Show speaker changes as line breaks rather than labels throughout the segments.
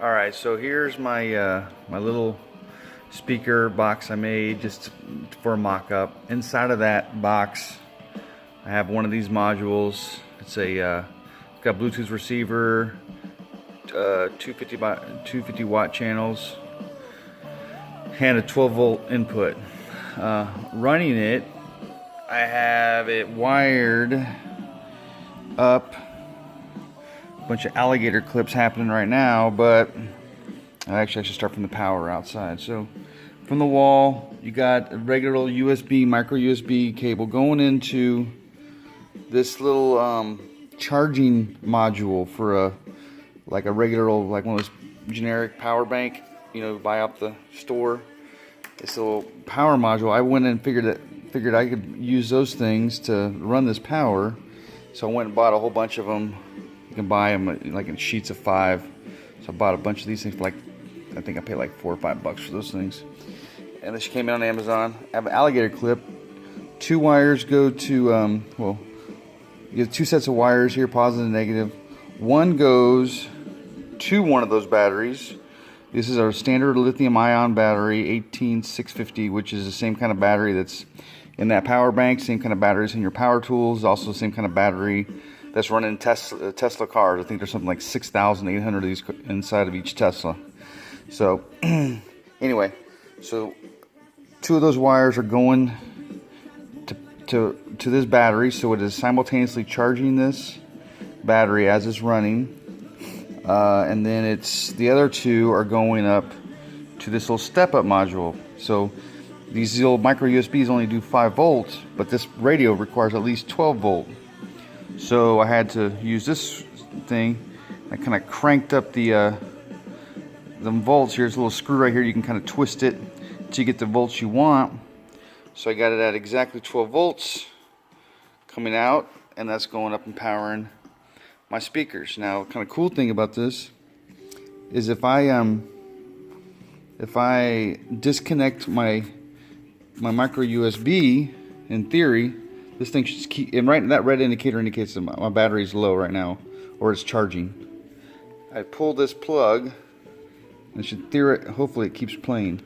All right, so here's my my little speaker box I made just for a mock-up. Inside of that box, I have one of these modules. It's got Bluetooth receiver, 250 watt channels, and a 12 volt input. Running it, I have it wired up. Bunch of alligator clips happening right now, but I should start from the power outside. So from the wall, you got a regular old USB, micro USB cable going into this little charging module for a regular old, like one of those generic power bank, you know, buy up the store. This little power module, I went and figured I could use those things to run this power. So I went and bought a whole bunch of them. You can buy them like in sheets of 5. So I bought a bunch of these things for like, I think I paid like $4 or $5 for those things. And this came in on Amazon. I have an alligator clip. 2 wires go to, well, you get 2 sets of wires here, positive and negative. One goes to one of those batteries. This is our standard lithium ion battery, 18650, which is the same kind of battery that's in that power bank, same kind of batteries in your power tools, also the same kind of battery that's running Tesla cars. I think there's something like 6,800 of these inside of each Tesla. So anyway, so 2 of those wires are going to this battery, so it is simultaneously charging this battery as it's running, and then the other 2 are going up to this little step-up module. So these little micro USBs only do 5 volts, but this radio requires at least 12 volt. So I had to use this thing. I kind of cranked up the volts. Here's a little screw right here. You can kind of twist it to get the volts you want. So I got it at exactly 12 volts coming out, and that's going up and powering my speakers. Now, kind of cool thing about this is if I disconnect my micro USB, in theory, this thing should keep, and right, that red indicator indicates that my battery is low right now, or it's charging. I pull this plug, and hopefully it keeps playing.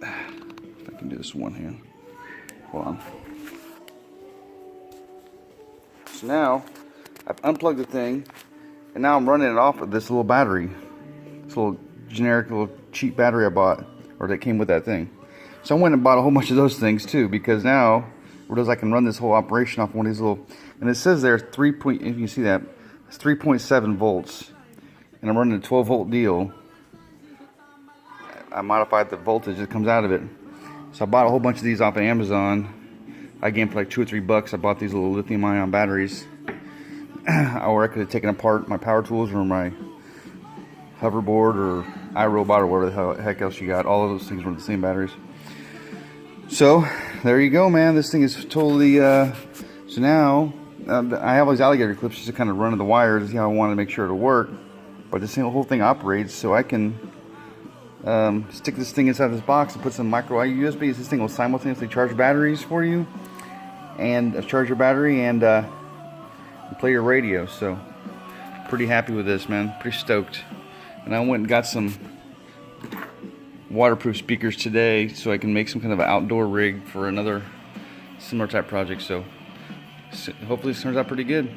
If I can do this one hand. Hold on. So now, I've unplugged the thing, and now I'm running it off of this little battery. This little generic little cheap battery I bought, or that came with that thing. So I went and bought a whole bunch of those things too, because now I can run this whole operation off one of these little, and it says there if you can see that, it's 3.7 volts, and I'm running a 12 volt deal. I modified the voltage that comes out of it. So I bought a whole bunch of these off of Amazon. I gained for like $2 or $3. I bought these little lithium ion batteries. Or I could have taken apart my power tools or my hoverboard or iRobot or whatever the heck else you got. All of those things run the same batteries. So there you go, man. This thing is totally so now I have all these alligator clips just to kind of run the wires. You know, I want to make sure it'll work, but this whole thing operates, so I can stick this thing inside this box and put some micro USBs. This thing will simultaneously charge batteries for you, and charge your battery and play your radio. So pretty happy with this, man. Pretty stoked. And I went and got some waterproof speakers today so I can make some kind of an outdoor rig for another similar type project. So hopefully this turns out pretty good.